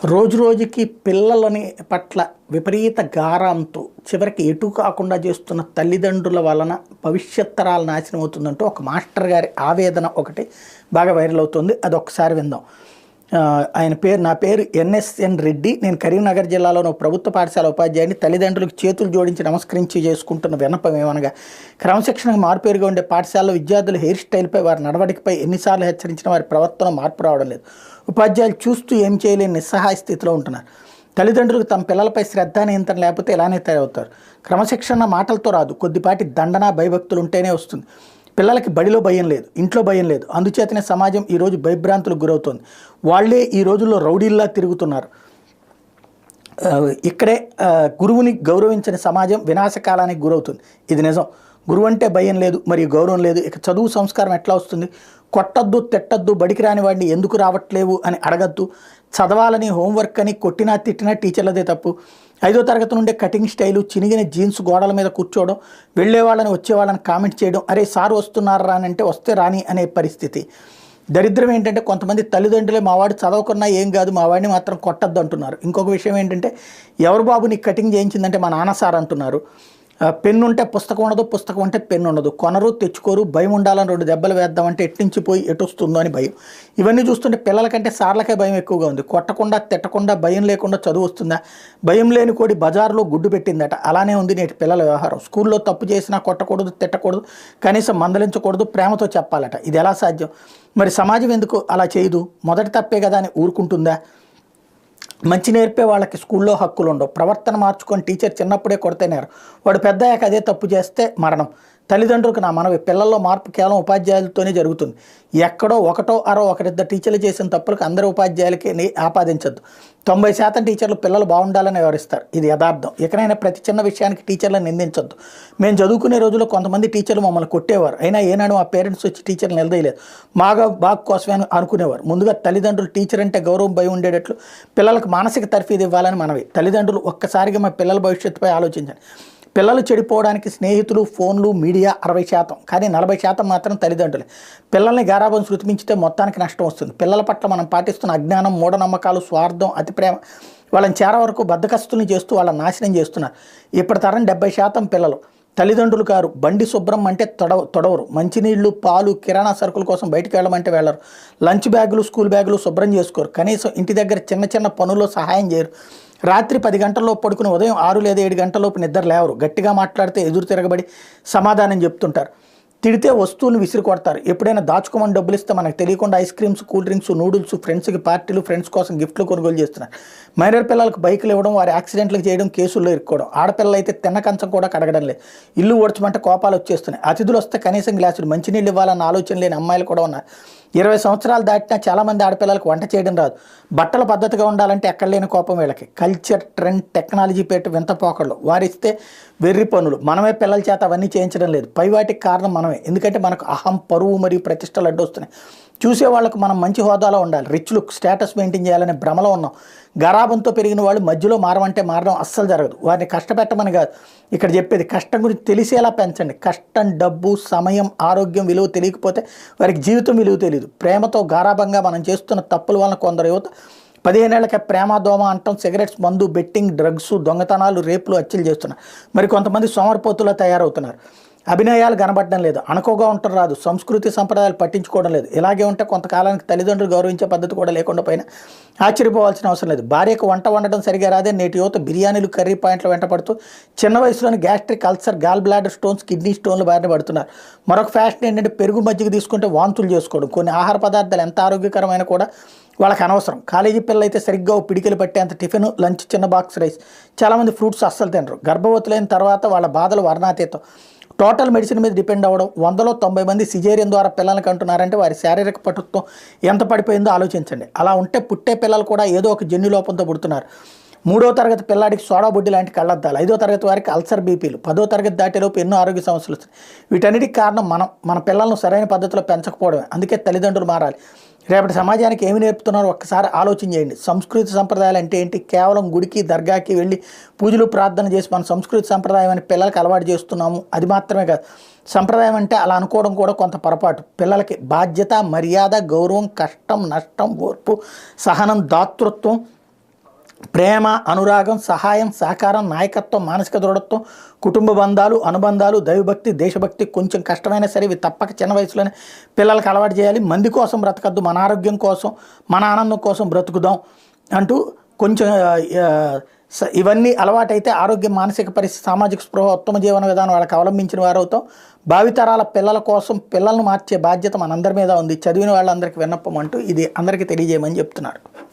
రోజు రోజుకి పిల్లలని పట్ల విపరీత గారంతో చివరికి ఎటు కాకుండా చేస్తున్న తల్లిదండ్రుల వలన భవిష్యత్ తరాలు నాశనం అవుతుందంటూ ఒక మాస్టర్ గారి ఆవేదన ఒకటి బాగా వైరల్ అవుతుంది. అది ఒకసారి విందాం. నా పేరు ఎన్ఎస్ఎన్ రెడ్డి. నేను కరీంనగర్ జిల్లాలోని ప్రభుత్వ పాఠశాల ఉపాధ్యాయుని. తల్లిదండ్రులకు చేతులు జోడించి నమస్కరించి చేసుకుంటున్న విన్నపం ఏమనగా, క్రమశిక్షణకు మారుపేరుగా ఉండే పాఠశాలలో విద్యార్థుల హెయిర్ స్టైల్పై, వారి నడవడికపై ఎన్నిసార్లు హెచ్చరించినా వారి ప్రవర్తన మార్పు రావడం లేదు. ఉపాధ్యాయులు చూస్తూ ఏం చేయలేని నిస్సహాయ స్థితిలో ఉంటున్నారు. తల్లిదండ్రులకు తమ పిల్లలపై శ్రద్ధ నియంత్రణ లేకపోతే ఇలానే తయారవుతారు. క్రమశిక్షణ మాటలతో రాదు, కొద్దిపాటి దండన భయభక్తులు ఉంటేనే వస్తుంది. పిల్లలకి బడిలో భయం లేదు, ఇంట్లో భయం లేదు. అందుచేతనే సమాజం ఈరోజు భయభ్రాంతులకు గురవుతుంది. వాళ్లే ఈ రోజుల్లో రౌడీల్లా తిరుగుతున్నారు. ఇక్కడే గురువుని గౌరవించిన సమాజం వినాశకాలానికి గురవుతుంది. ఇది నిజం. గురువు అంటే భయం లేదు, మరియు గౌరవం లేదు. ఇక చదువు సంస్కారం ఎట్లా వస్తుంది? కొట్టద్దు, తిట్టద్దు, బడికి రాని వాడిని ఎందుకు రావట్లేవు అని అడగద్దు. చదవాలని, హోంవర్క్ అని కొట్టినా తిట్టినా టీచర్లదే తప్పు. 5వ తరగతి నుండే కటింగ్ స్టైలు, చినిగిన జీన్స్ గోడల మీద కూర్చోవడం, వెళ్ళేవాళ్ళని వచ్చేవాళ్ళని కామెంట్ చేయడం, అరే సార్ వస్తున్నారా అని అంటే వస్తే రాని అనే పరిస్థితి. దరిద్రం ఏంటంటే కొంతమంది తల్లిదండ్రులే మావాడు చదవకున్నా ఏం కాదు, మా వాడిని మాత్రం కొట్టద్దు అంటున్నారు. ఇంకొక విషయం ఏంటంటే, ఎవరు బాబు నీకు కటింగ్ చేయించిందంటే మా నాన్న సార్ అంటున్నారు. పెన్ను ఉంటే పుస్తకం ఉండదు, పుస్తకం ఉంటే పెన్ను ఉండదు. కొనరు, తెచ్చుకోరు. భయం ఉండాలని 2 దెబ్బలు వేద్దామంటే ఎట్నుంచి పోయి ఎటు వస్తుందో అని భయం. ఇవన్నీ చూస్తుంటే పిల్లలకంటే సార్లకే భయం ఎక్కువగా ఉంది. కొట్టకుండా, తిట్టకుండా, భయం లేకుండా చదువు వస్తుందా? భయం లేని కోడి బజార్లో గుడ్డు పెట్టిందట. అలానే ఉంది నేటి పిల్లల వ్యవహారం. స్కూల్లో తప్పు చేసినా కొట్టకూడదు, తిట్టకూడదు, కనీసం మందలించకూడదు, ప్రేమతో చెప్పాలట. ఇది ఎలా సాధ్యం? మరి సమాజం ఎందుకు అలా చేయదు? మొదటి తప్పే కదా అని ఊరుకుంటుందా? మంచి నేర్పే వాళ్ళకి స్కూల్లో హక్కులు ఉండవు. ప్రవర్తన మార్చుకొని టీచర్ చిన్నప్పుడే కొడితేనేరు, వాడు పెద్దయ్యాక అదే తప్పు చేస్తే మరణం. తల్లిదండ్రులకు నా మనవి, పిల్లల్లో మార్పు కేవలం ఉపాధ్యాయులతోనే జరుగుతుంది. ఎక్కడో ఒకటో అరో ఒకరిద్దరు టీచర్లు చేసిన తప్పులకు అందరి ఉపాధ్యాయులకి ఆపాదించద్దు. 90% టీచర్లు పిల్లలు బాగుండాలని వివరిస్తారు. ఇది యథార్థం. ఎక్కడైనా ప్రతి చిన్న విషయానికి టీచర్లను నిందించద్దు. మేము చదువుకునే రోజుల్లో కొంతమంది టీచర్లు మమ్మల్ని కొట్టేవారు. అయినా ఏనాడు మా పేరెంట్స్ వచ్చి టీచర్లు నిలదీయలేదు. బాగు కోసమే అనుకునేవారు. ముందుగా తల్లిదండ్రులు టీచర్ అంటే గౌరవం, భయం ఉండేటట్లు పిల్లలకు మానసిక తర్ఫీదు ఇవ్వాలని మనవి. తల్లిదండ్రులు ఒక్కసారిగా మా పిల్లల భవిష్యత్తుపై ఆలోచించండి. పిల్లలు చెడిపోవడానికి స్నేహితులు, ఫోన్లు, మీడియా 60%, కానీ 40% మాత్రం తల్లిదండ్రులే. పిల్లల్ని గారాబం శృతిమించితే మొత్తానికి నష్టం వస్తుంది. పిల్లల పట్ల మనం పాటిస్తున్న అజ్ఞానం, మూఢనమ్మకాలు, స్వార్థం, అతి ప్రేమ వాళ్ళని చేర వరకు బద్దకస్తుల్ని చేస్తూ వాళ్ళని నాశనం చేస్తున్నారు. ఇప్పటి తరం 70% పిల్లలు. తల్లిదండ్రులు గారు బండి శుభ్రం అంటే తొడవరు. మంచినీళ్లు, పాలు, కిరాణా సరుకుల కోసం బయటకు వెళ్ళమంటే వెళ్ళరు. లంచ్ బ్యాగులు, స్కూల్ బ్యాగులు శుభ్రం చేసుకోరు. కనీసం ఇంటి దగ్గర చిన్న చిన్న పనుల్లో సహాయం చేయరు. రాత్రి 10 గంటల్లోపు పడుకుని ఉదయం 6 లేదా 7 గంటలలోపు నిద్ర లేవరు. గట్టిగా మాట్లాడితే ఎదురు తిరగబడి సమాధానం చెప్తుంటారు. తిడితే వస్తువులను విసిరి కొడతారు. ఎప్పుడైనా దాచుకోమని డబ్బులు ఇస్తే మనకు తెలియకుండా ice creams, cool drinks, noodles, ఫ్రెండ్స్కి పార్టీలు, ఫ్రెండ్స్ కోసం గిఫ్ట్లు కొనుగోలు చేస్తున్నారు. మైనర్ పిల్లలకు బైకులు ఇవ్వడం, వారి యాక్సిడెంట్లకు చేయడం, కేసుల్లో ఇరుక్కోవడం. ఆడపిల్లలు అయితే తిన్న కంచం కూడా కడగడం లేదు. ఇల్లు ఓడ్చమంటే కోపాలు వచ్చేస్తున్నాయి. అతిథులు వస్తే కనీసం గ్లాసులు మంచినీళ్ళు ఇవ్వాలన్న ఆలోచన లేని అమ్మాయిలు కూడా ఉన్నారు. 20 సంవత్సరాలు దాటినా చాలామంది ఆడపిల్లలకు వంట చేయడం రాదు. బట్టలు పద్ధతిగా ఉండాలంటే ఎక్కడ లేని కోపం వీళ్ళకి. కల్చర్, ట్రెండ్, టెక్నాలజీ పెట్టి వింత పోకళ్ళు. వారిస్తే వెర్రి పనులు. మనమే పిల్లల చేత అవన్నీ చేయించడం లేదు. పై వాటికి కారణం మనమే. ఎందుకంటే మనకు అహం, పరువు మరియు ప్రతిష్టలు అడ్డొస్తున్నాయి. చూసే వాళ్ళకు మనం మంచి హోదాలో ఉండాలి, రిచ్ లుక్, స్టేటస్ మెయింటైన్ చేయాలనే భ్రమలో ఉన్నాం. గరాబంతో పెరిగిన వాళ్ళు మధ్యలో మారమంటే మారడం అస్సలు జరగదు. వారిని కష్టపెట్టమని కాదు ఇక్కడ చెప్పేది, కష్టం గురించి తెలిసేలా పెంచండి. కష్టం, డబ్బు, సమయం, ఆరోగ్యం విలువ తెలియకపోతే వారికి జీవితం విలువ తెలియదు. ప్రేమతో గారాబంగా మనం చేస్తున్న తప్పుల వలన కొందరు యువత 15 ఏళ్లకే ప్రేమ, దోమ అంటాం, సిగరెట్స్, మందు, బెట్టింగ్, డ్రగ్స్, దొంగతనాలు, రేపులు, హత్యలు చేస్తున్నారు. మరి కొంతమంది సోమరిపోతులా తయారవుతున్నారు. అభినయాలు కనబడడం లేదు, అనుకోగా ఉండటం రాదు, సంస్కృతి సంప్రదాయాలు పట్టించుకోవడం లేదు. ఇలాగే ఉంటే కొంతకాలానికి తల్లిదండ్రులు గౌరవించే పద్ధతి కూడా లేకుండా పైన ఆశ్చర్యపోవాల్సిన అవసరం లేదు. భార్యకు వంట వండడం సరిగా రాదే నేటి యువత బిర్యానీలు, కర్రీ పాయింట్లు వెంటపడుతూ చిన్న వయసులోని gastric ulcer, gallbladder stones, kidney స్టోన్లు బారిన పడుతున్నారు. మరొక ఫ్యాషన్ ఏంటంటే పెరుగు, మజ్జిగ తీసుకుంటే వాంతులు చేసుకోవడం. కొన్ని ఆహార పదార్థాలు ఎంత ఆరోగ్యకరమైన కూడా వాళ్ళకి అనవసరం. కాలేజీ పిల్లలు అయితే సరిగ్గా పిడికిలు పట్టేంత టిఫిన్, లంచ్, చిన్న బాక్స్ రైస్. చాలామంది ఫ్రూట్స్ అస్సలు తినరు. గర్భవతులైన తర్వాత వాళ్ళ బాధలు వర్ణాతీతం. టోటల్ మెడిసిన్ మీద డిపెండ్ అవ్వడం. 100లో 90 మంది సిజేరియన్ ద్వారా పిల్లల్ని కంటున్నారంటే వారి శారీరక పటుత్వం ఎంత పడిపోయిందో ఆలోచించండి. అలా ఉంటే పుట్టే పిల్లలు కూడా ఏదో ఒక జన్యు లోపంతో పుడుతున్నారు. 3వ తరగతి పిల్లాడికి సోడా బుడ్డి లాంటి కళ్ళద్దాలు, 5వ తరగతి వారికి అల్సర్, బీపీలు, 10వ తరగతి దాటేలోపు ఎన్నో ఆరోగ్య సమస్యలు వస్తాయి. వీటన్నిటికి కారణం మన పిల్లలను సరైన పద్ధతిలో పెంచకపోవడమే. అందుకే తల్లిదండ్రులు మారాలి. రేపటి సమాజానికి ఏమి నేర్పుతున్నారో ఒక్కసారి ఆలోచన చేయండి. సంస్కృతి సంప్రదాయాలు అంటే ఏంటి? కేవలం గుడికి, దర్గాకి వెళ్ళి పూజలు, ప్రార్థన చేసి మన సంస్కృతి సంప్రదాయం అని పిల్లలకి అలవాటు చేస్తున్నాము. అది మాత్రమే కాదు, సంప్రదాయం అంటే అలా అనుకోవడం కూడా కొంత పొరపాటు. పిల్లలకి బాధ్యత, మర్యాద, గౌరవం, కష్టం, నష్టం, ఓర్పు, సహనం, దాతృత్వం, ప్రేమ, అనురాగం, సహాయం, సహకారం, నాయకత్వం, మానసిక దృఢత్వం, కుటుంబ బంధాలు, అనుబంధాలు, దైవభక్తి, దేశభక్తి కొంచెం కష్టమైనా సరే ఇవి తప్పక చిన్న వయసులోనే పిల్లలకు అలవాటు చేయాలి. మంది కోసం బ్రతకద్దు, మన ఆరోగ్యం కోసం, మన ఆనందం కోసం బ్రతుకుదాం అంటూ కొంచెం ఇవన్నీ అలవాటైతే ఆరోగ్యం, మానసిక పరిస్థితి, సామాజిక స్పృహ, ఉత్తమ జీవన విధానం వాళ్ళకి అవలంబించిన వారు అవుతాం. భావితరాల పిల్లల కోసం పిల్లలను మార్చే బాధ్యత మనందరి మీద ఉంది. చదివిన వాళ్ళందరికీ విన్నపం అంటూ ఇది అందరికీ తెలియజేయమని చెప్తున్నారు.